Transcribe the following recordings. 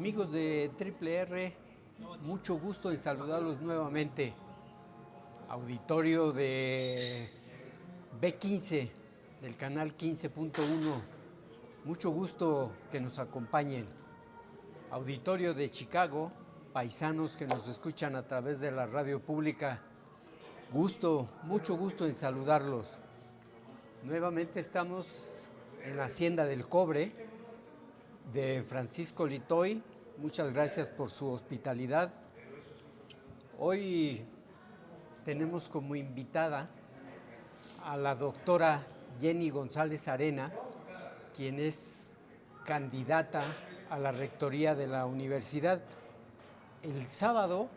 Amigos de Triple R, mucho gusto en saludarlos nuevamente. Auditorio de B15, del canal 15.1. Mucho gusto que nos acompañen. Auditorio de Chicago, paisanos que nos escuchan a través de la radio pública. Mucho gusto en saludarlos. Nuevamente estamos en la Hacienda del Cobre de Francisco Litoy. Muchas gracias por su hospitalidad. Hoy tenemos como invitada a la doctora Jenny González Arena, quien es candidata a la rectoría de la universidad. El sábado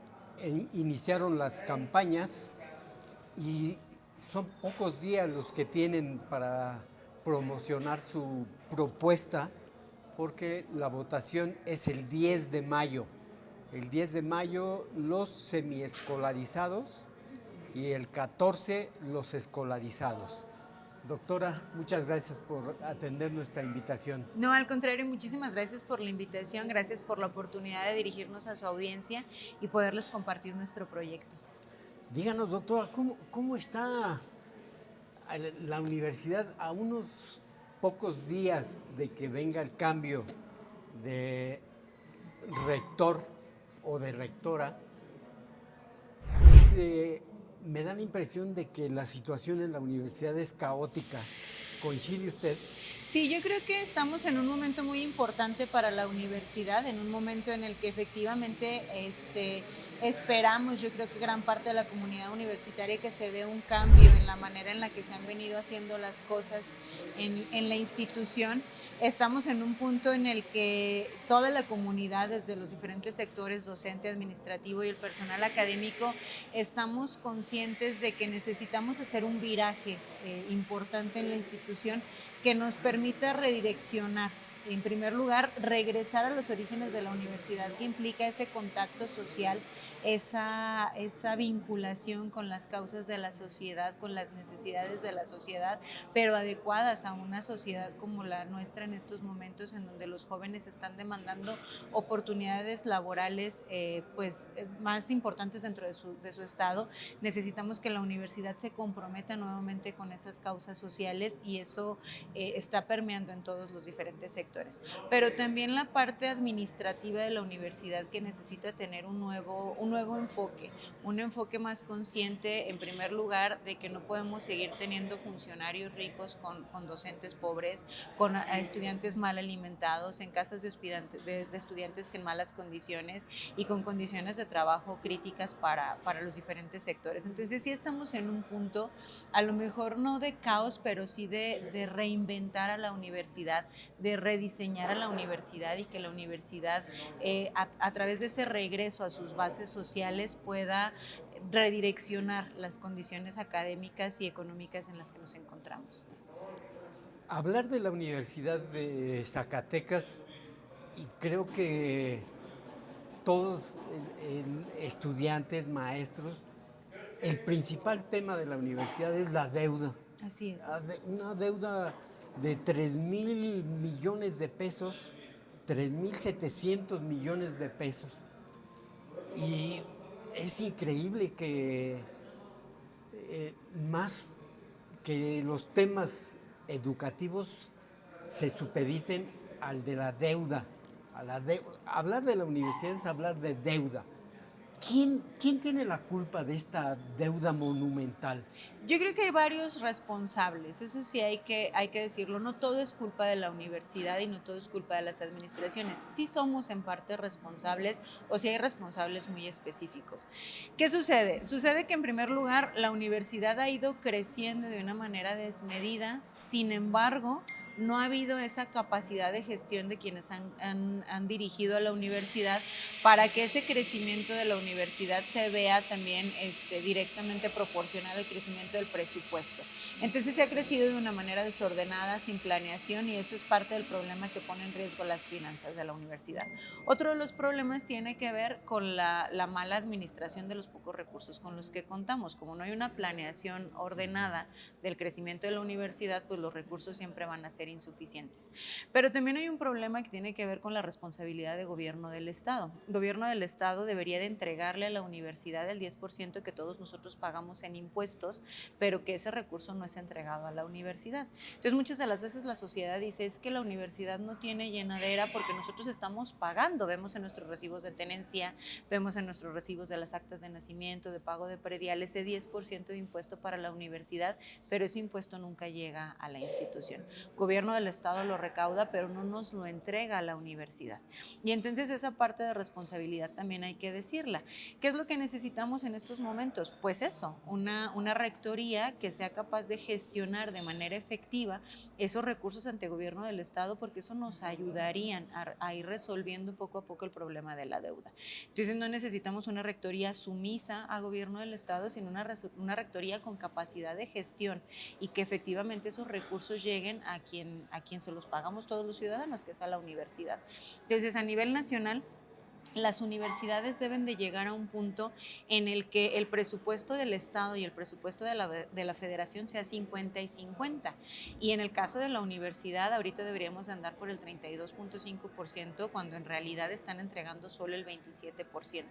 iniciaron las campañas y son pocos días los que tienen para promocionar su propuesta, porque la votación es el 10 de mayo. El 10 de mayo los semiescolarizados y el 14 los escolarizados. Doctora, muchas gracias por atender nuestra invitación. No, al contrario, muchísimas gracias por la invitación, gracias por la oportunidad de dirigirnos a su audiencia y poderles compartir nuestro proyecto. Díganos, doctora, ¿cómo está la universidad a unos pocos días de que venga el cambio de rector o de rectora? Me da la impresión de que la situación en la universidad es caótica. ¿Coincide usted? Sí, yo creo que estamos en un momento muy importante para la universidad, en un momento en el que efectivamente esperamos, yo creo que gran parte de la comunidad universitaria, que se dé un cambio en la manera en la que se han venido haciendo las cosas en la institución. Estamos en un punto en el que toda la comunidad, desde los diferentes sectores, docente, administrativo y el personal académico, estamos conscientes de que necesitamos hacer un viraje importante en la institución que nos permita redireccionar. En primer lugar, regresar a los orígenes de la universidad, que implica ese contacto social, esa vinculación con las causas de la sociedad, con las necesidades de la sociedad, pero adecuadas a una sociedad como la nuestra en estos momentos, en donde los jóvenes están demandando oportunidades laborales más importantes dentro de su estado. Necesitamos que la universidad se comprometa nuevamente con esas causas sociales, y eso está permeando en todos los diferentes sectores. Pero también la parte administrativa de la universidad, que necesita tener un nuevo enfoque, un enfoque más consciente, en primer lugar, de que no podemos seguir teniendo funcionarios ricos con docentes pobres, con estudiantes mal alimentados, en casas de estudiantes en malas condiciones y con condiciones de trabajo críticas para los diferentes sectores. Entonces sí estamos en un punto, a lo mejor no de caos, pero sí de reinventar a la universidad, de rediseñar a la universidad, y que la universidad a través de ese regreso a sus bases sociales pueda redireccionar las condiciones académicas y económicas en las que nos encontramos. Hablar de la Universidad de Zacatecas, y creo que todos estudiantes, maestros, el principal tema de la universidad es la deuda. Así es. Una deuda de 3,000 millones de pesos, 3,700 millones de pesos. Y es increíble que más que los temas educativos se supediten al de la deuda. Hablar de la universidad es hablar de deuda. ¿Quién tiene la culpa de esta deuda monumental? Yo creo que hay varios responsables, eso sí hay que decirlo. No todo es culpa de la universidad y no todo es culpa de las administraciones. Sí somos en parte responsables, o sí hay responsables muy específicos. ¿Qué sucede? Sucede que, en primer lugar, la universidad ha ido creciendo de una manera desmedida. Sin embargo, no ha habido esa capacidad de gestión de quienes han dirigido a la universidad, para que ese crecimiento de la universidad se vea también directamente proporcional al crecimiento del presupuesto. Entonces se ha crecido de una manera desordenada, sin planeación, y eso es parte del problema que pone en riesgo las finanzas de la universidad. Otro de los problemas tiene que ver con la mala administración de los pocos recursos con los que contamos. Como no hay una planeación ordenada del crecimiento de la universidad, pues los recursos siempre van a ser ser insuficientes. Pero también hay un problema que tiene que ver con la responsabilidad de gobierno del Estado. El gobierno del Estado debería de entregarle a la universidad el 10% que todos nosotros pagamos en impuestos, pero que ese recurso no es entregado a la universidad. Entonces muchas de las veces la sociedad dice es que la universidad no tiene llenadera porque nosotros estamos pagando, vemos en nuestros recibos de tenencia, vemos en nuestros recibos de las actas de nacimiento, de pago de predial, ese 10% de impuesto para la universidad, pero ese impuesto nunca llega a la institución. El gobierno del Estado lo recauda, pero no nos lo entrega a la universidad. Y entonces esa parte de responsabilidad también hay que decirla. ¿Qué es lo que necesitamos en estos momentos? Pues eso, una rectoría que sea capaz de gestionar de manera efectiva esos recursos ante el gobierno del Estado, porque eso nos ayudarían a ir resolviendo poco a poco el problema de la deuda. Entonces no necesitamos una rectoría sumisa a gobierno del Estado, sino una rectoría con capacidad de gestión y que efectivamente esos recursos lleguen a quien se los pagamos todos los ciudadanos, que es a la universidad. Entonces, a nivel nacional, las universidades deben de llegar a un punto en el que el presupuesto del Estado y el presupuesto de la Federación sea 50 y 50. Y en el caso de la universidad, ahorita deberíamos de andar por el 32.5%, cuando en realidad están entregando solo el 27%.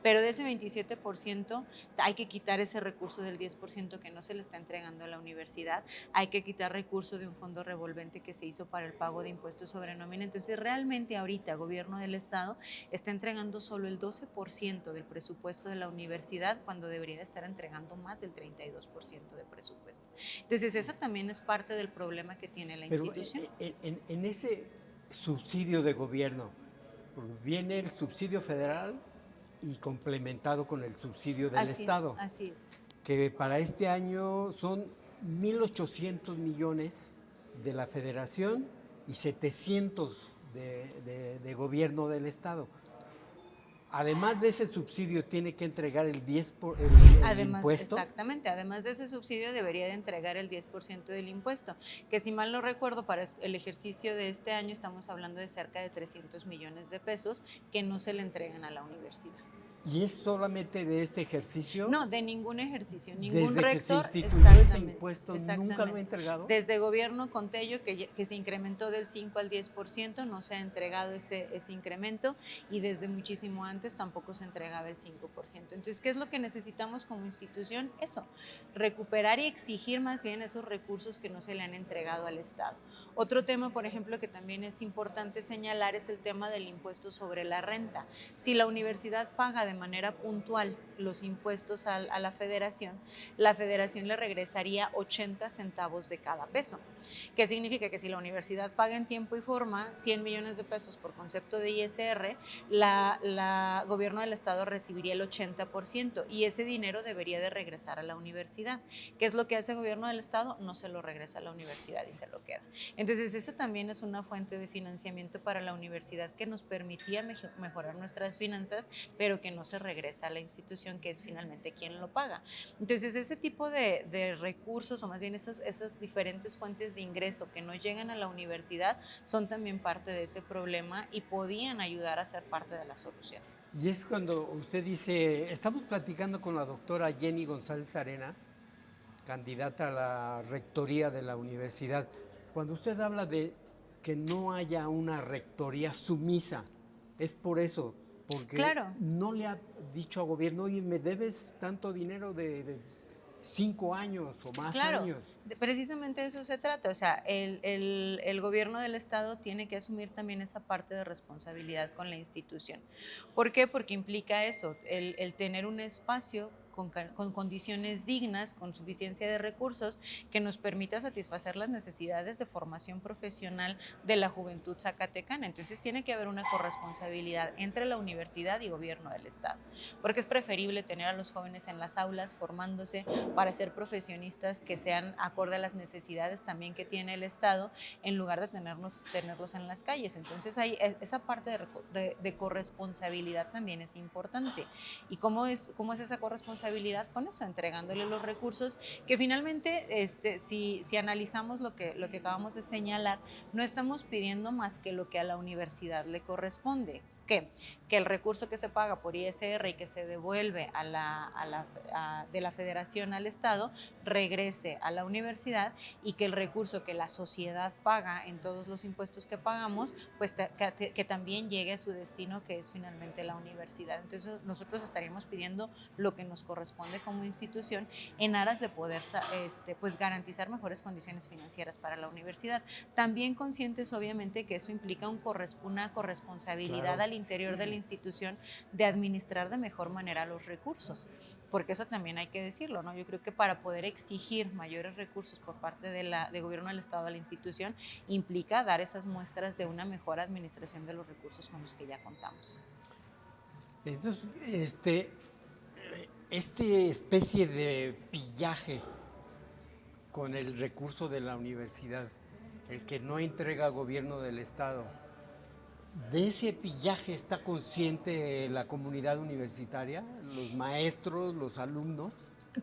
Pero de ese 27% hay que quitar ese recurso del 10% que no se le está entregando a la universidad, hay que quitar recurso de un fondo revolvente que se hizo para el pago de impuestos sobre nómina. Entonces realmente ahorita el gobierno del Estado está entregando solo el 12% del presupuesto de la universidad, cuando debería de estar entregando más del 32% de presupuesto. Entonces esa también es parte del problema que tiene la institución. En ese subsidio de gobierno, viene el subsidio federal y complementado con el subsidio del Estado. Así es. Que para este año son 1.800 millones de la Federación y 700 de gobierno del Estado. Además de ese subsidio, tiene que entregar el 10% el impuesto. Exactamente, además de ese subsidio debería de entregar el 10% del impuesto, que si mal no recuerdo, para el ejercicio de este año estamos hablando de cerca de 300 millones de pesos que no se le entregan a la universidad. ¿Y es solamente de este ejercicio? No, de ningún ejercicio, ningún Desde rector. Que se instituyó ese impuesto, ¿nunca lo ha entregado? Desde gobierno Contello, que se incrementó del 5 al 10%, no se ha entregado ese incremento, y desde muchísimo antes tampoco se entregaba el 5%. Entonces, ¿qué es lo que necesitamos como institución? Eso, recuperar y exigir más bien esos recursos que no se le han entregado al Estado. Otro tema, por ejemplo, que también es importante señalar es el tema del impuesto sobre la renta. Si la universidad paga de manera puntual los impuestos a la Federación le regresaría 80 centavos de cada peso. ¿Qué significa? Que si la universidad paga en tiempo y forma 100 millones de pesos por concepto de ISR, la gobierno del Estado recibiría el 80%, y ese dinero debería de regresar a la universidad. ¿Qué es lo que hace el gobierno del Estado? No se lo regresa a la universidad y se lo queda. Entonces, eso también es una fuente de financiamiento para la universidad que nos permitía mejorar nuestras finanzas, pero que no se regresa a la institución, que es finalmente quien lo paga. Entonces, ese tipo de recursos, o más bien esas diferentes fuentes de ingreso que no llegan a la universidad, son también parte de ese problema y podían ayudar a ser parte de la solución. Y es cuando usted dice, estamos platicando con la doctora Jenny González Arena, candidata a la rectoría de la universidad. Cuando usted habla de que no haya una rectoría sumisa, es por eso, porque claro, no le ha dicho al gobierno, oye, me debes tanto dinero de 5 años o más años. Precisamente de eso se trata. O sea, el gobierno del Estado tiene que asumir también esa parte de responsabilidad con la institución. ¿Por qué? Porque implica eso, el tener un espacio con condiciones dignas, con suficiencia de recursos, que nos permita satisfacer las necesidades de formación profesional de la juventud zacatecana. Entonces tiene que haber una corresponsabilidad entre la universidad y gobierno del Estado, porque es preferible tener a los jóvenes en las aulas formándose para ser profesionistas que sean acorde a las necesidades también que tiene el Estado, en lugar de tenerlos en las calles. Entonces esa parte de corresponsabilidad también es importante. ¿Y cómo es esa corresponsabilidad? Con eso, entregándole los recursos que finalmente, si analizamos lo que acabamos de señalar, no estamos pidiendo más que lo que a la universidad le corresponde, ¿qué? Que el recurso que se paga por ISR y que se devuelve de la federación al Estado regrese a la universidad, y que el recurso que la sociedad paga en todos los impuestos que pagamos, pues que también llegue a su destino, que es finalmente la universidad. Entonces nosotros estaríamos pidiendo lo que nos corresponde como institución en aras de poder pues garantizar mejores condiciones financieras para la universidad. También conscientes obviamente que eso implica una corresponsabilidad, claro, al interior de la institución de administrar de mejor manera los recursos, porque eso también hay que decirlo, ¿no? Yo creo que para poder exigir mayores recursos por parte de gobierno del Estado a la institución implica dar esas muestras de una mejor administración de los recursos con los que ya contamos. Entonces, este especie de pillaje con el recurso de la universidad, el que no entrega gobierno del Estado, ¿de ese pillaje está consciente la comunidad universitaria, los maestros, los alumnos?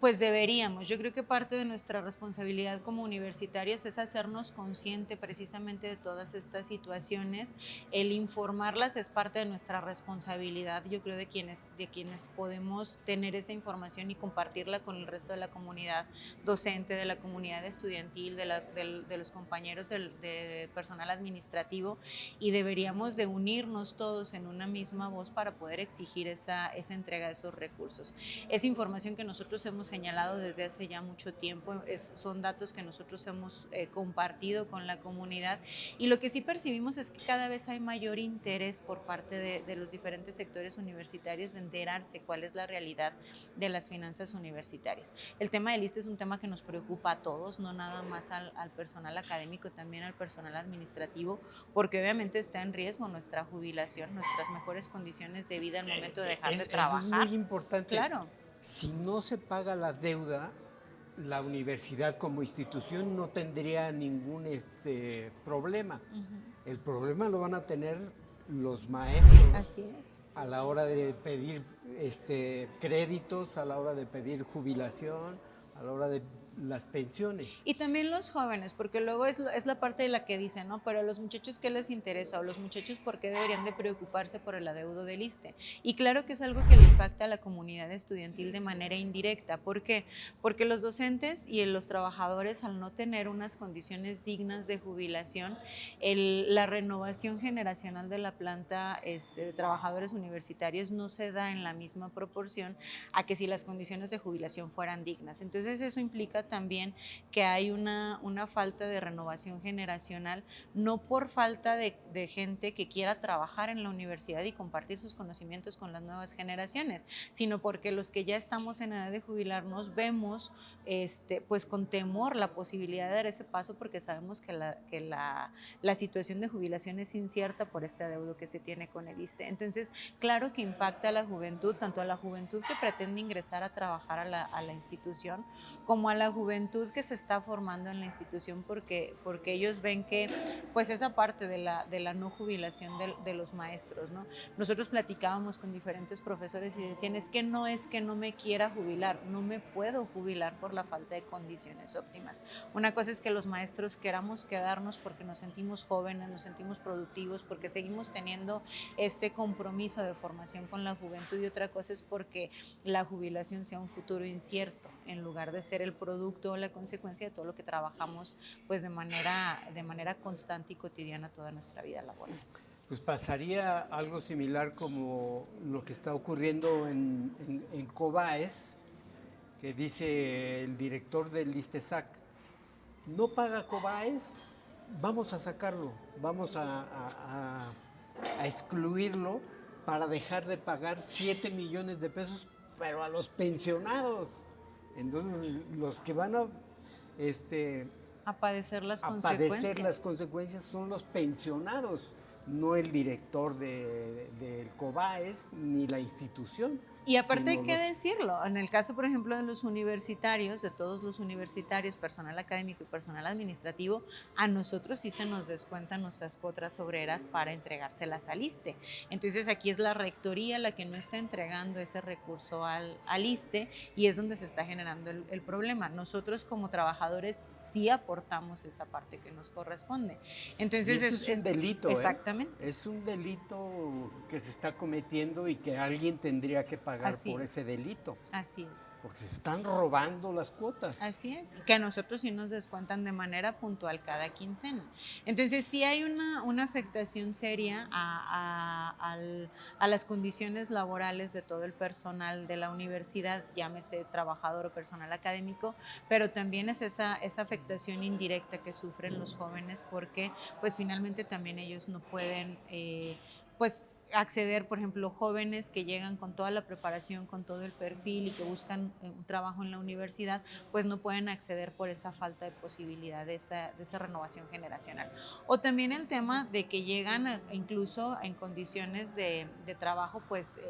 Pues deberíamos. Yo creo que parte de nuestra responsabilidad como universitarios es hacernos consciente precisamente de todas estas situaciones. El informarlas es parte de nuestra responsabilidad, yo creo, de quienes podemos tener esa información y compartirla con el resto de la comunidad docente, de la comunidad estudiantil, de los compañeros de personal administrativo, y deberíamos de unirnos todos en una misma voz para poder exigir esa entrega de esos recursos. Esa información que nosotros hemos señalado desde hace ya mucho tiempo, son datos que nosotros hemos compartido con la comunidad, y lo que sí percibimos es que cada vez hay mayor interés por parte de los diferentes sectores universitarios de enterarse cuál es la realidad de las finanzas universitarias. El tema del ISSSTE es un tema que nos preocupa a todos, no nada más al personal académico, también al personal administrativo, porque obviamente está en riesgo nuestra jubilación, nuestras mejores condiciones de vida al momento de dejar de trabajar. Eso es muy importante. Claro. Si no se paga la deuda, la universidad como institución no tendría ningún problema. Uh-huh. El problema lo van a tener los maestros. Así es. A la hora de pedir créditos, a la hora de pedir jubilación, a la hora de las pensiones. Y también los jóvenes, porque luego es la parte de la que dicen, ¿no? Pero a los muchachos, ¿qué les interesa? O los muchachos, ¿por qué deberían de preocuparse por el adeudo del ISSSTE? Y claro que es algo que le impacta a la comunidad estudiantil de manera indirecta. ¿Por qué? Porque los docentes y los trabajadores, al no tener unas condiciones dignas de jubilación, la renovación generacional de la planta de trabajadores universitarios no se da en la misma proporción a que si las condiciones de jubilación fueran dignas. Entonces eso implica también que hay una falta de renovación generacional, no por falta de gente que quiera trabajar en la universidad y compartir sus conocimientos con las nuevas generaciones, sino porque los que ya estamos en edad de jubilarnos vemos pues con temor la posibilidad de dar ese paso, porque sabemos que la situación de jubilación es incierta por este adeudo que se tiene con el ISSSTE. Entonces, claro que impacta a la juventud, tanto a la juventud que pretende ingresar a trabajar a la institución, como a la juventud que se está formando en la institución, porque ellos ven que pues esa parte de la no jubilación de los maestros, ¿no? Nosotros platicábamos con diferentes profesores y decían, es que no me quiera jubilar, no me puedo jubilar por la falta de condiciones óptimas. Una cosa es que los maestros queramos quedarnos porque nos sentimos jóvenes, nos sentimos productivos, porque seguimos teniendo ese compromiso de formación con la juventud, y otra cosa es porque la jubilación sea un futuro incierto, en lugar de ser el producto o la consecuencia de todo lo que trabajamos pues de manera constante y cotidiana toda nuestra vida laboral. Pues pasaría algo similar como lo que está ocurriendo en Cobaes, que dice el director del ISTESAC, no paga Cobaes, vamos a sacarlo, vamos a excluirlo para dejar de pagar 7 millones de pesos, pero a los pensionados. Entonces, los que van a padecer las consecuencias son los pensionados, no el director del Cobaes ni la institución. Y aparte si hay no que los- decirlo, en el caso, por ejemplo, de los universitarios, de todos los universitarios, personal académico y personal administrativo, a nosotros sí se nos descuentan nuestras cuotas obreras para entregárselas al ISSSTE. Entonces aquí es la rectoría la que no está entregando ese recurso al ISSSTE y es donde se está generando el problema. Nosotros como trabajadores sí aportamos esa parte que nos corresponde. Y Entonces eso es un delito, exactamente. Es un delito que se está cometiendo y que alguien tendría que pagar Así por es. ese delito, Así es. porque se están robando las cuotas. Así es, que a nosotros sí nos descuentan de manera puntual cada quincena. Entonces sí hay una afectación seria a las condiciones laborales de todo el personal de la universidad, llámese trabajador o personal académico, pero también es esa afectación indirecta que sufren los jóvenes porque pues finalmente también ellos no pueden pues acceder, por ejemplo, jóvenes que llegan con toda la preparación, con todo el perfil y que buscan un trabajo en la universidad, pues no pueden acceder por esa falta de posibilidad de esa renovación generacional. O también el tema de que llegan incluso en condiciones de trabajo pues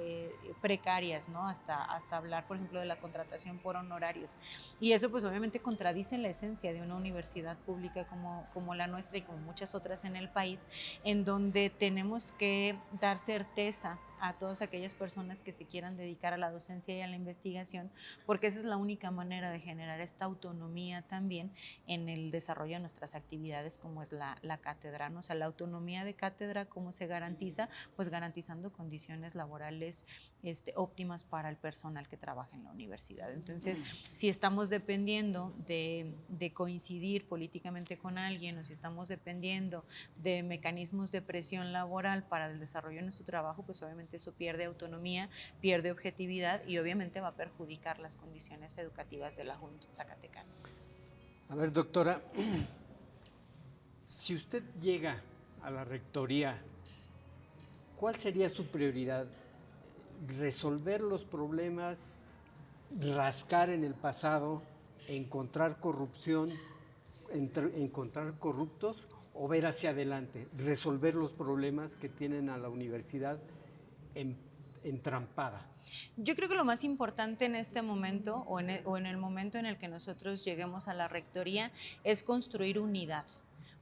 precarias, ¿no? Hasta hablar, por ejemplo, de la contratación por honorarios. Y eso pues obviamente contradice la esencia de una universidad pública como la nuestra y como muchas otras en el país, en donde tenemos que dar certeza a todas aquellas personas que se quieran dedicar a la docencia y a la investigación, porque esa es la única manera de generar esta autonomía también en el desarrollo de nuestras actividades, como es la cátedra, ¿no? O sea, la autonomía de cátedra, ¿cómo se garantiza? Pues garantizando condiciones laborales óptimas para el personal que trabaja en la universidad. Entonces, si estamos dependiendo de coincidir políticamente con alguien o si estamos dependiendo de mecanismos de presión laboral para el desarrollo de nuestro trabajo, pues obviamente eso pierde autonomía, pierde objetividad y obviamente va a perjudicar las condiciones educativas de la juventud zacatecana. A ver, doctora, si usted llega a la rectoría, ¿cuál sería su prioridad? ¿Resolver los problemas, rascar en el pasado, encontrar corrupción, encontrar corruptos o ver hacia adelante, resolver los problemas que tienen a la universidad entrampada? Yo creo que lo más importante en este momento o en el momento en el que nosotros lleguemos a la rectoría es construir unidad.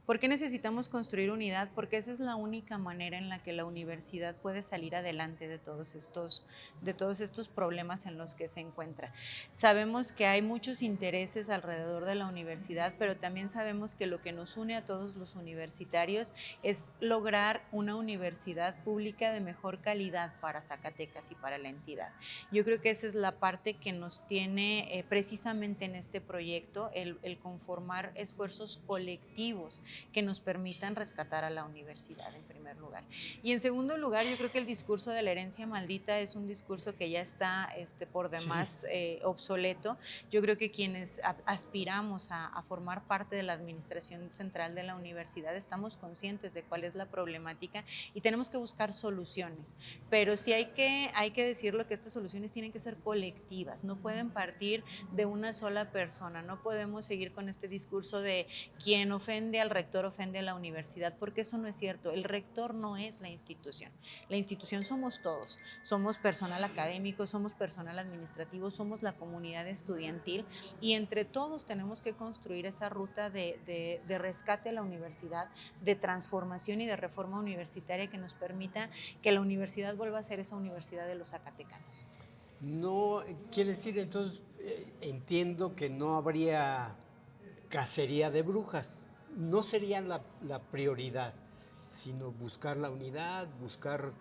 ¿Por qué necesitamos construir unidad? Porque esa es la única manera en la que la universidad puede salir adelante de todos estos problemas en los que se encuentra. Sabemos que hay muchos intereses alrededor de la universidad, pero también sabemos que lo que nos une a todos los universitarios es lograr una universidad pública de mejor calidad para Zacatecas y para la entidad. Yo creo que esa es la parte que nos tiene precisamente en este proyecto, el conformar esfuerzos colectivos que nos permitan rescatar a la universidad en primer lugar. Y en segundo lugar, yo creo que el discurso de la herencia maldita es un discurso que ya está por demás obsoleto. Yo creo que quienes aspiramos a formar parte de la administración central de la universidad estamos conscientes de cuál es la problemática y tenemos que buscar soluciones, pero sí hay que decirlo que estas soluciones tienen que ser colectivas, no pueden partir de una sola persona, no podemos seguir con este discurso de quien ofende al rector ofende a la universidad, porque eso no es cierto. El rector no es la institución somos todos, somos personal académico, somos personal administrativo, somos la comunidad estudiantil y entre todos tenemos que construir esa ruta de rescate a la universidad, de transformación y de reforma universitaria que nos permita que la universidad vuelva a ser esa universidad de los zacatecanos. No, quiere decir entonces, entiendo que no habría cacería de brujas, no sería la prioridad, sino buscar la unidad, buscar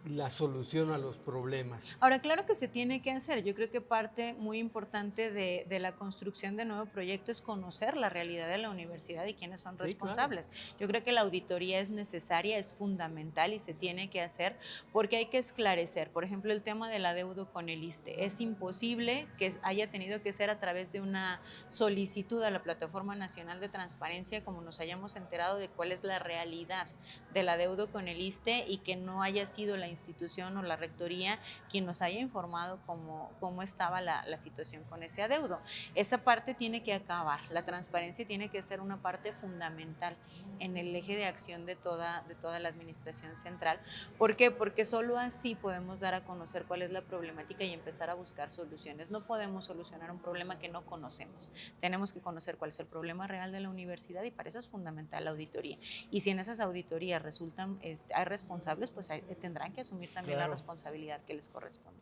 la solución a los problemas. Ahora, claro que se tiene que hacer. Yo creo que parte muy importante de la construcción de nuevo proyecto es conocer la realidad de la universidad y quiénes son responsables. Claro. Yo creo que la auditoría es necesaria, es fundamental y se tiene que hacer porque hay que esclarecer. Por ejemplo, el tema del adeudo con el ISSSTE. Es imposible que haya tenido que ser a través de una solicitud a la Plataforma Nacional de Transparencia, como nos hayamos enterado de cuál es la realidad del adeudo con el ISSSTE y que no haya sido la institución o la rectoría quien nos haya informado cómo estaba la situación con ese adeudo. Esa parte tiene que acabar, la transparencia tiene que ser una parte fundamental en el eje de acción de toda la administración central. ¿Por qué? Porque solo así podemos dar a conocer cuál es la problemática y empezar a buscar soluciones. No podemos solucionar un problema que no conocemos. Tenemos que conocer cuál es el problema real de la universidad y para eso es fundamental la auditoría. Y si en esas auditorías resultan, hay responsables, pues tendrán que asumir también la responsabilidad que les corresponde.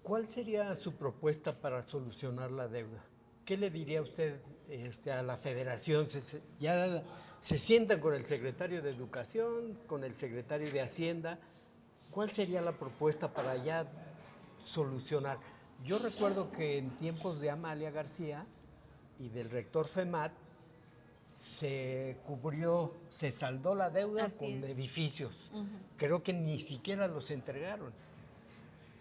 ¿Cuál sería su propuesta para solucionar la deuda? ¿Qué le diría usted a la federación? Ya se sientan con el secretario de Educación, con el secretario de Hacienda. ¿Cuál sería la propuesta para ya solucionar? Yo recuerdo que en tiempos de Amalia García y del rector FEMAT se saldó la deuda con edificios. Creo que ni siquiera los entregaron.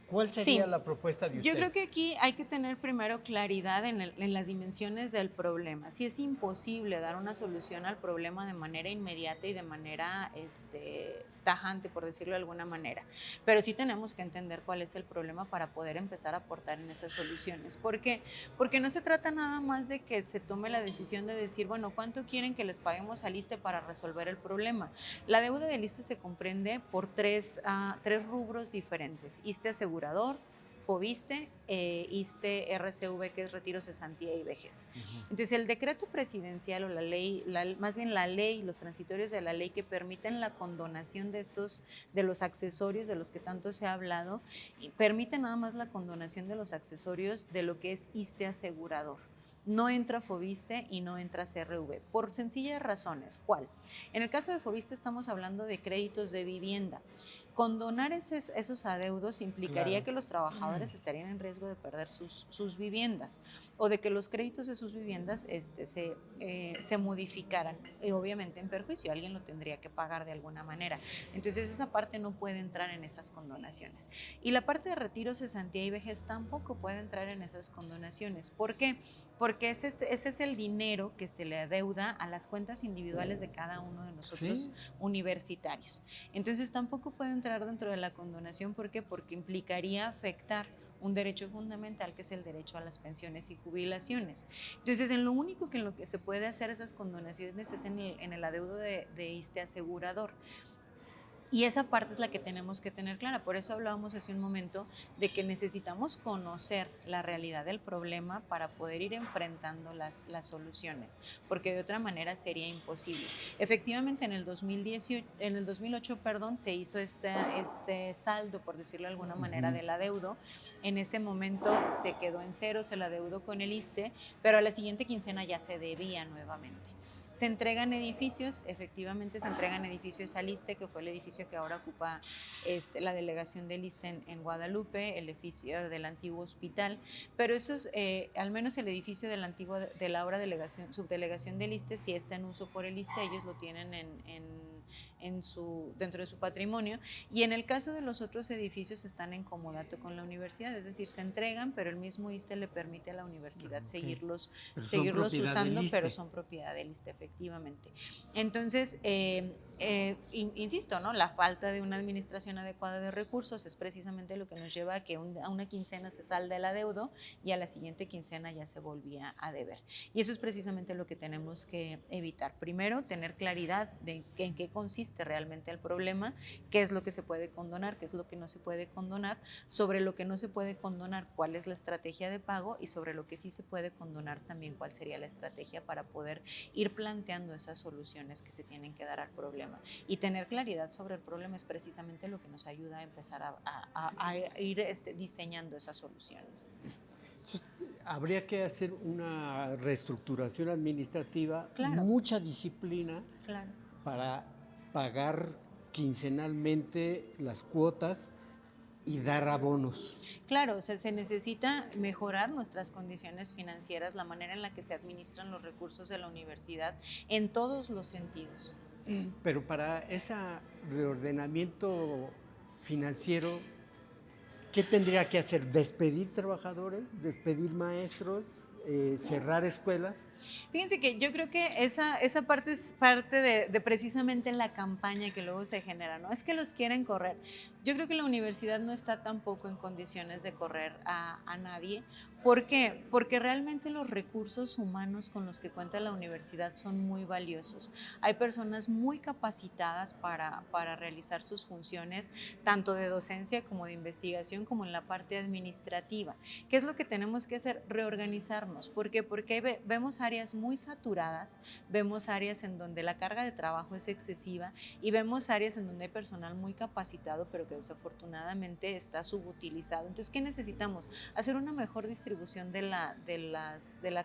¿Cuál sería la propuesta de usted? Yo creo que aquí hay que tener primero claridad en las dimensiones del problema. Si es imposible dar una solución al problema de manera inmediata y de manera tajante, por decirlo de alguna manera, pero sí tenemos que entender cuál es el problema para poder empezar a aportar en esas soluciones. ¿Por qué? Porque no se trata nada más de que se tome la decisión de decir, bueno, ¿cuánto quieren que les paguemos al ISSSTE para resolver el problema? La deuda del ISSSTE se comprende por tres rubros diferentes: ISSSTE asegurador, FOBISSTE, ISSSTE RCV, que es retiro, cesantía y vejez. Entonces, el decreto presidencial o la ley, más bien la ley, los transitorios de la ley que permiten la condonación de los accesorios de los que tanto se ha hablado, permiten nada más la condonación de los accesorios de lo que es ISSSTE asegurador. No entra FOBISSTE y no entra CRV, por sencillas razones. ¿Cuál? En el caso de FOBISSTE estamos hablando de créditos de vivienda. Condonar esos adeudos implicaría que los trabajadores estarían en riesgo de perder sus viviendas o de que los créditos de sus viviendas se modificaran, y obviamente en perjuicio, alguien lo tendría que pagar de alguna manera. Entonces esa parte no puede entrar en esas condonaciones. Y la parte de retiro, cesantía y vejez tampoco puede entrar en esas condonaciones. ¿Por qué? Porque ese es el dinero que se le adeuda a las cuentas individuales de cada uno de nosotros universitarios. Entonces tampoco puede entrar dentro de la condonación. ¿Por qué? Porque implicaría afectar un derecho fundamental, que es el derecho a las pensiones y jubilaciones. Entonces, en lo que se puede hacer esas condonaciones es en el adeudo de ISSSTE asegurador. Y esa parte es la que tenemos que tener clara. Por eso hablábamos hace un momento de que necesitamos conocer la realidad del problema para poder ir enfrentando las soluciones, porque de otra manera sería imposible. Efectivamente, en el 2008, se hizo este saldo, por decirlo de alguna manera, del adeudo. En ese momento se quedó en cero, se la adeudó con el ISSSTE, pero a la siguiente quincena ya se debía nuevamente. Se entregan edificios, efectivamente se entregan edificios al ISSSTE, que fue el edificio que ahora ocupa la delegación del ISSSTE en Guadalupe, el edificio del antiguo hospital, pero esos, al menos el edificio de la ahora subdelegación del ISSSTE, sí está en uso por el ISSSTE, ellos lo tienen dentro de su patrimonio, y en el caso de los otros edificios están en comodato con la universidad, es decir, se entregan, pero el mismo ISSSTE le permite a la universidad seguirlos usando, pero son propiedad del ISSSTE, efectivamente. Entonces, insisto, ¿no? La falta de una administración adecuada de recursos es precisamente lo que nos lleva a que a una quincena se salda el adeudo y a la siguiente quincena ya se volvía a deber. Y eso es precisamente lo que tenemos que evitar. Primero, tener claridad de en qué consiste realmente el problema, qué es lo que se puede condonar, qué es lo que no se puede condonar, sobre lo que no se puede condonar, cuál es la estrategia de pago, y sobre lo que sí se puede condonar también cuál sería la estrategia para poder ir planteando esas soluciones que se tienen que dar al problema. Y tener claridad sobre el problema es precisamente lo que nos ayuda a empezar a ir diseñando esas soluciones. Entonces, habría que hacer una reestructuración administrativa, claro, mucha disciplina, claro, para pagar quincenalmente las cuotas y dar abonos. Claro, o sea, se necesita mejorar nuestras condiciones financieras, la manera en la que se administran los recursos de la universidad en todos los sentidos. Pero para ese reordenamiento financiero, ¿qué tendría que hacer? ¿Despedir trabajadores? ¿Despedir maestros? cerrar escuelas. Fíjense que yo creo que esa parte es parte de precisamente la campaña que luego se genera, ¿no? Es que los quieren correr. Yo creo que la universidad no está tampoco en condiciones de correr a nadie. ¿Por qué? Porque realmente los recursos humanos con los que cuenta la universidad son muy valiosos. Hay personas muy capacitadas para realizar sus funciones, tanto de docencia como de investigación, como en la parte administrativa. ¿Qué es lo que tenemos que hacer? Reorganizarnos. ¿Por qué? Porque vemos áreas muy saturadas, vemos áreas en donde la carga de trabajo es excesiva y vemos áreas en donde hay personal muy capacitado, pero que desafortunadamente está subutilizado. Entonces, ¿qué necesitamos? Hacer una mejor distribución de la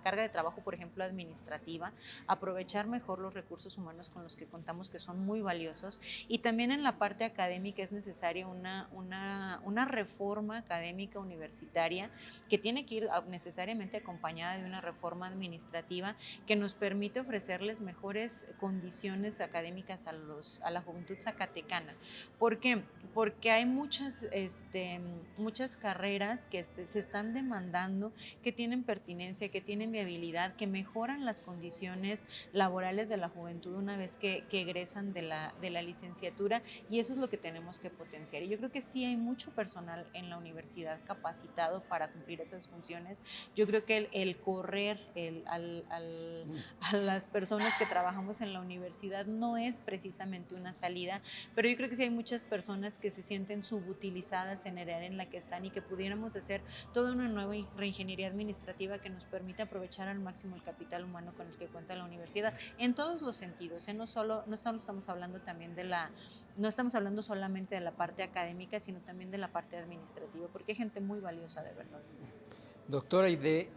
carga de trabajo, por ejemplo, administrativa, aprovechar mejor los recursos humanos con los que contamos, que son muy valiosos, y también en la parte académica es necesaria una reforma académica universitaria que tiene que ir necesariamente acompañada de una reforma administrativa que nos permite ofrecerles mejores condiciones académicas a la juventud zacatecana. ¿Por qué? Porque hay muchas carreras que se están demandando, que tienen pertinencia, que tienen viabilidad, que mejoran las condiciones laborales de la juventud una vez que egresan de la licenciatura, y eso es lo que tenemos que potenciar. Y yo creo que sí hay mucho personal en la universidad capacitado para cumplir esas funciones. Yo creo que el correr a las personas que trabajamos en la universidad no es precisamente una salida, pero yo creo que sí hay muchas personas que se sienten subutilizadas en el área en la que están y que pudiéramos hacer toda una nueva reingeniería administrativa que nos permita aprovechar al máximo el capital humano con el que cuenta la universidad en todos los sentidos, ¿eh? Estamos hablando también no estamos hablando solamente de la parte académica, sino también de la parte administrativa, porque hay gente muy valiosa, de verdad. Doctora, y de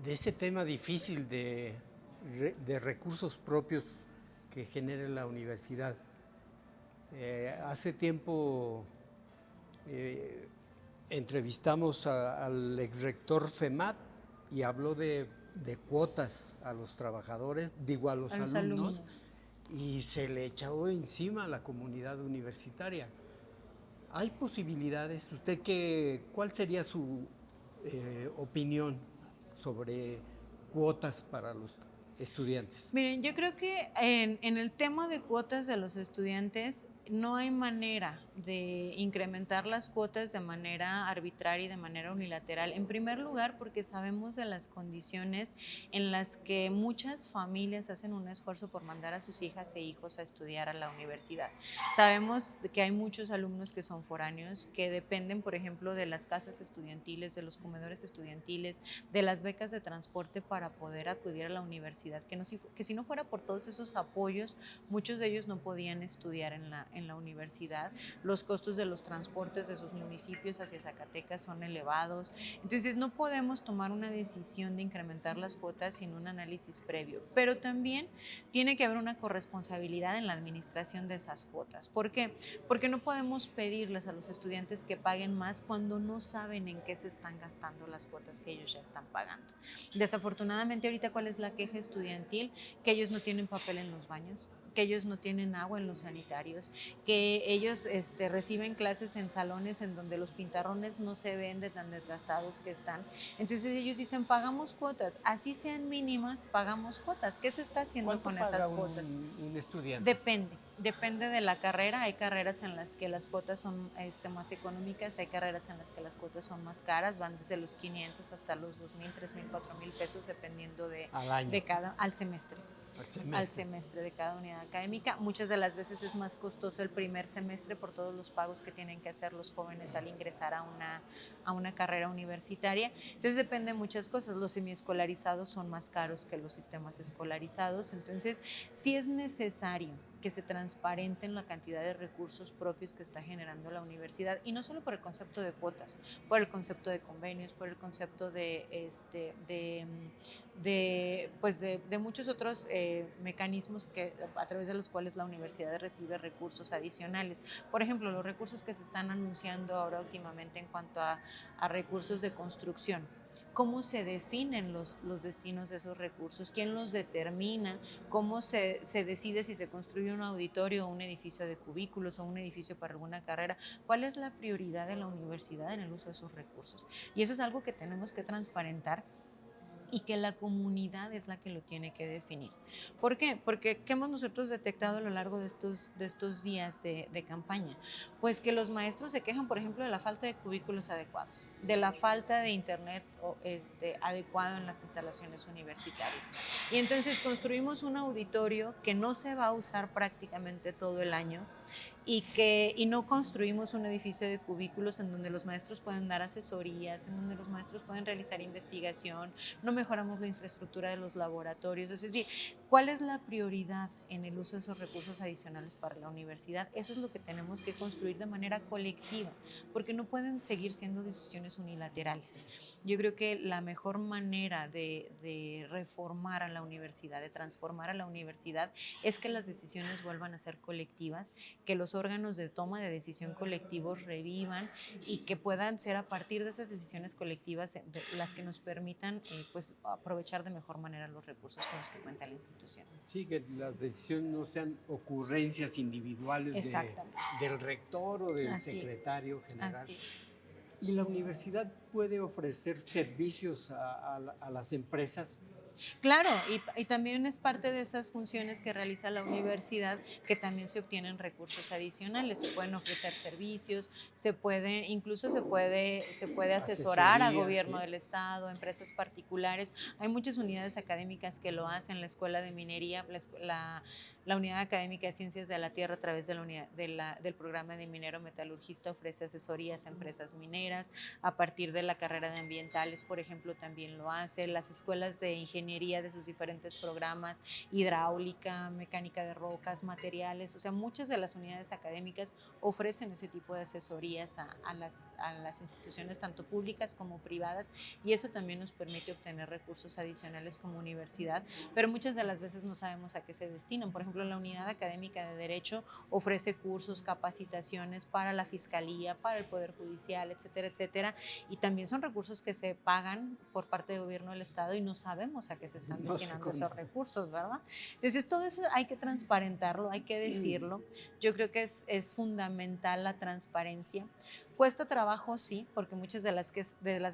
ese tema difícil de recursos propios que genera la universidad, hace tiempo entrevistamos al exrector FEMAT y habló de cuotas a los trabajadores, a los alumnos, y se le echó encima a la comunidad universitaria. ¿Hay posibilidades? ¿Cuál sería su opinión sobre cuotas para los estudiantes? Miren, yo creo que en el tema de cuotas de los estudiantes no hay manera de incrementar las cuotas de manera arbitraria y de manera unilateral. En primer lugar, porque sabemos de las condiciones en las que muchas familias hacen un esfuerzo por mandar a sus hijas e hijos a estudiar a la universidad. Sabemos que hay muchos alumnos que son foráneos, que dependen, por ejemplo, de las casas estudiantiles, de los comedores estudiantiles, de las becas de transporte para poder acudir a la universidad, que si no fuera por todos esos apoyos, muchos de ellos no podían estudiar en la universidad. Los costos de los transportes de sus municipios hacia Zacatecas son elevados. Entonces no podemos tomar una decisión de incrementar las cuotas sin un análisis previo, pero también tiene que haber una corresponsabilidad en la administración de esas cuotas. ¿Por qué? Porque no podemos pedirles a los estudiantes que paguen más cuando no saben en qué se están gastando las cuotas que ellos ya están pagando. Desafortunadamente ahorita, ¿cuál es la queja estudiantil? Que ellos no tienen papel en los baños, que ellos no tienen agua en los sanitarios, que ellos reciben clases en salones en donde los pintarrones no se ven de tan desgastados que están. Entonces ellos dicen, pagamos cuotas, así sean mínimas, pagamos cuotas. ¿Qué se está haciendo con esas cuotas? Un estudiante? Depende de la carrera. Hay carreras en las que las cuotas son más económicas, hay carreras en las que las cuotas son más caras, van desde los 500 hasta los 2,000, 3,000, 4,000 pesos, dependiendo al semestre de cada unidad académica. Muchas de las veces es más costoso el primer semestre por todos los pagos que tienen que hacer los jóvenes al ingresar a una carrera universitaria. Entonces depende de muchas cosas. Los semiescolarizados son más caros que los sistemas escolarizados. Entonces sí es necesario que se transparenten la cantidad de recursos propios que está generando la universidad, y no solo por el concepto de cuotas, por el concepto de convenios, por el concepto de muchos otros mecanismos a través de los cuales la universidad recibe recursos adicionales. Por ejemplo, los recursos que se están anunciando ahora últimamente en cuanto a recursos de construcción. cómo se definen los destinos de esos recursos, quién los determina, cómo se decide si se construye un auditorio o un edificio de cubículos o un edificio para alguna carrera, cuál es la prioridad de la universidad en el uso de esos recursos. Y eso es algo que tenemos que transparentar y que la comunidad es la que lo tiene que definir. ¿Por qué? Porque ¿qué hemos nosotros detectado a lo largo de estos días de campaña? Pues que los maestros se quejan, por ejemplo, de la falta de cubículos adecuados, de la falta de internet adecuado en las instalaciones universitarias. Y entonces construimos un auditorio que no se va a usar prácticamente todo el año, y no construimos un edificio de cubículos en donde los maestros pueden dar asesorías, en donde los maestros pueden realizar investigación, no mejoramos la infraestructura de los laboratorios. Es decir, ¿cuál es la prioridad en el uso de esos recursos adicionales para la universidad? Eso es lo que tenemos que construir de manera colectiva, porque no pueden seguir siendo decisiones unilaterales. Yo creo que la mejor manera de reformar a la universidad, de transformar a la universidad, es que las decisiones vuelvan a ser colectivas, que los órganos de toma de decisión colectivos revivan y que puedan ser a partir de esas decisiones colectivas las que nos permitan pues aprovechar de mejor manera los recursos con los que cuenta la institución. Sí, que las decisiones no sean ocurrencias individuales del rector o del secretario general. Así es. ¿Y la universidad puede ofrecer servicios a las empresas? Claro, y también es parte de esas funciones que realiza la universidad, que también se obtienen recursos adicionales. Se pueden ofrecer servicios, incluso se puede asesorar a gobierno del estado, a empresas particulares. Hay muchas unidades académicas que lo hacen. La Escuela de Minería, la Unidad Académica de Ciencias de la Tierra, a través de del programa de minero metalurgista, ofrece asesorías a empresas mineras. A partir de la carrera de ambientales, por ejemplo, también lo hace. Las escuelas de ingeniería de sus diferentes programas, hidráulica, mecánica de rocas, materiales, o sea, muchas de las unidades académicas ofrecen ese tipo de asesorías a las instituciones tanto públicas como privadas, y eso también nos permite obtener recursos adicionales como universidad, pero muchas de las veces no sabemos a qué se destinan. Por ejemplo, la unidad académica de Derecho ofrece cursos, capacitaciones para la Fiscalía, para el Poder Judicial, etcétera, etcétera, y también son recursos que se pagan por parte del gobierno del estado y no sabemos a qué se están destinando esos recursos, ¿verdad? Entonces, todo eso hay que transparentarlo, hay que decirlo. Yo creo que es fundamental la transparencia. Cuesta trabajo, sí, porque muchas de las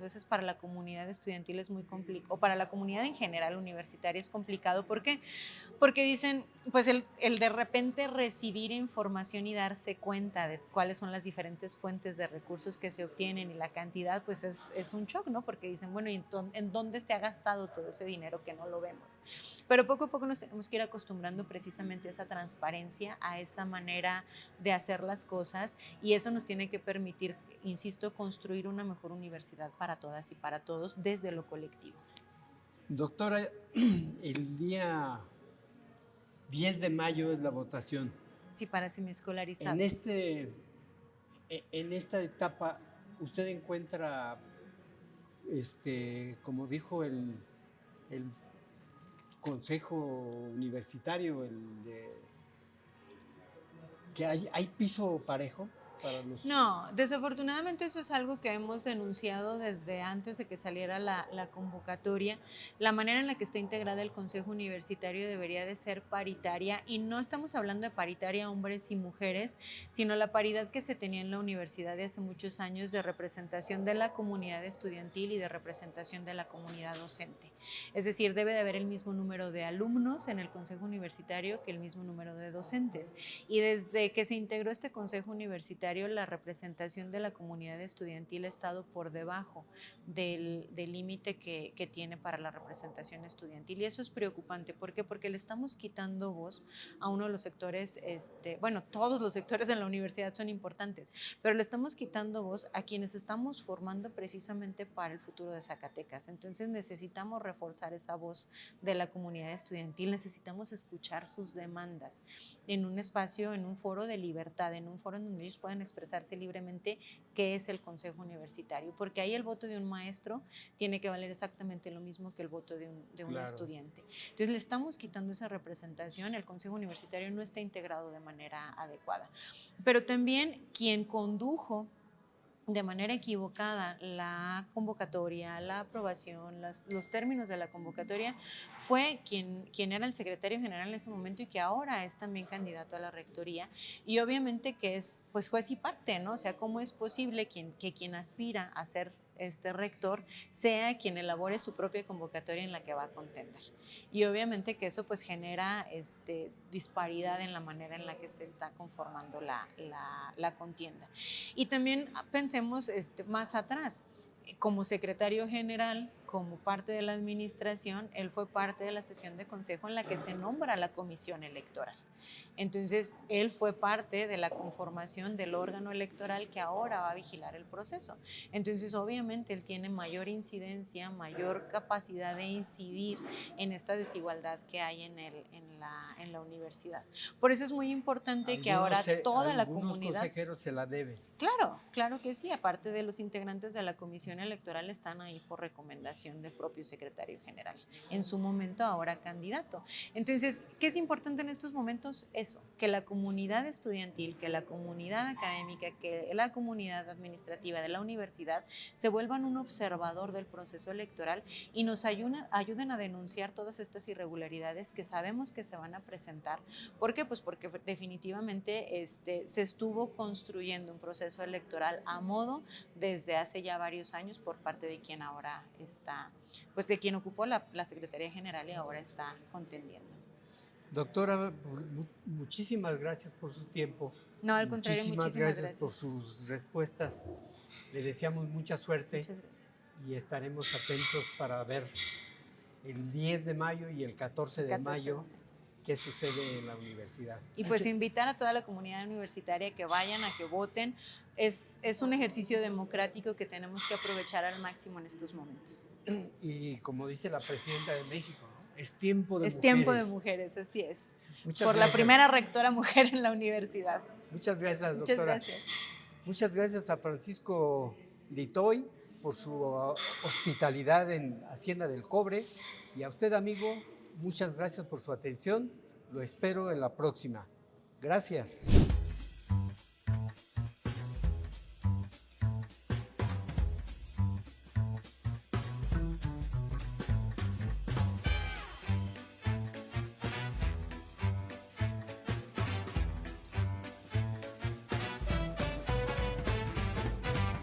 veces para la comunidad estudiantil es muy complicado, o para la comunidad en general universitaria es complicado. ¿Por qué? Porque dicen, pues el de repente recibir información y darse cuenta de cuáles son las diferentes fuentes de recursos que se obtienen y la cantidad, pues es un shock, ¿no? Porque dicen, bueno, ¿y en dónde se ha gastado todo ese dinero que no lo vemos? Pero poco a poco nos tenemos que ir acostumbrando precisamente a esa transparencia, a esa manera de hacer las cosas, y eso nos tiene que permitir, insisto, construir una mejor universidad para todas y para todos desde lo colectivo. Doctora, el día 10 de mayo es la votación. Sí, para semiescolarizados. En esta etapa, ¿usted encuentra, como dijo el Consejo Universitario, que hay piso parejo? No, desafortunadamente eso es algo que hemos denunciado desde antes de que saliera la convocatoria. La manera en la que está integrada el Consejo Universitario debería de ser paritaria, y no estamos hablando de paritaria hombres y mujeres, sino la paridad que se tenía en la universidad de hace muchos años, de representación de la comunidad estudiantil y de representación de la comunidad docente. Es decir, debe de haber el mismo número de alumnos en el Consejo Universitario que el mismo número de docentes. Y desde que se integró este Consejo Universitario, la representación de la comunidad estudiantil ha estado por debajo del límite que tiene para la representación estudiantil, y eso es preocupante. ¿Por qué? Porque le estamos quitando voz a uno de los sectores, bueno, todos los sectores en la universidad son importantes, pero le estamos quitando voz a quienes estamos formando precisamente para el futuro de Zacatecas. Entonces necesitamos reforzar esa voz de la comunidad estudiantil, necesitamos escuchar sus demandas en un espacio, en un foro de libertad, en un foro en donde ellos puedan expresarse libremente, que es el Consejo Universitario, porque ahí el voto de un maestro tiene que valer exactamente lo mismo que el voto de un estudiante. Entonces le estamos quitando esa representación, el Consejo Universitario no está integrado de manera adecuada. Pero también quien condujo de manera equivocada la convocatoria, la aprobación, los términos de la convocatoria, fue quien era el secretario general en ese momento y que ahora es también candidato a la rectoría. Y obviamente que es pues juez y parte, ¿no? O sea, ¿cómo es posible que quien aspira a ser rector sea quien elabore su propia convocatoria en la que va a contender? Y obviamente que eso pues genera disparidad en la manera en la que se está conformando la contienda. Y también pensemos más atrás. Como secretario general, como parte de la administración, él fue parte de la sesión de consejo en la que se nombra la comisión electoral. Entonces, él fue parte de la conformación del órgano electoral que ahora va a vigilar el proceso. Entonces, obviamente, él tiene mayor incidencia, mayor capacidad de incidir en esta desigualdad que hay en la universidad. Por eso es muy importante que ahora toda la comunidad... Algunos consejeros se la deben. Claro, claro que sí. Aparte de los integrantes de la comisión electoral están ahí por recomendación del propio secretario general, en su momento ahora candidato. Entonces, ¿qué es importante en estos momentos? Eso, que la comunidad estudiantil, que la comunidad académica, que la comunidad administrativa de la universidad se vuelvan un observador del proceso electoral y nos ayuden a denunciar todas estas irregularidades que sabemos que se van a presentar. ¿Por qué? Pues porque definitivamente se estuvo construyendo un proceso electoral a modo desde hace ya varios años por parte de quien ahora está, pues de quien ocupó la Secretaría General y ahora está contendiendo. Doctora, muchísimas gracias por su tiempo. No, al contrario, muchísimas gracias por sus respuestas. Le deseamos mucha suerte. Muchas gracias. Y estaremos atentos para ver el 10 de mayo y el 14 de mayo qué sucede en la universidad. Y pues invitar a toda la comunidad universitaria a que vayan, a que voten. Es un ejercicio democrático que tenemos que aprovechar al máximo en estos momentos. Y como dice la presidenta de México, ¿no? Es tiempo de mujeres. Es tiempo de mujeres, así es. Muchas Por gracias. La primera rectora mujer en la universidad. Muchas gracias, doctora. Muchas gracias. Muchas gracias a Francisco Litoy por su hospitalidad en Hacienda del Cobre. Y a usted, amigo, muchas gracias por su atención. Lo espero en la próxima. Gracias.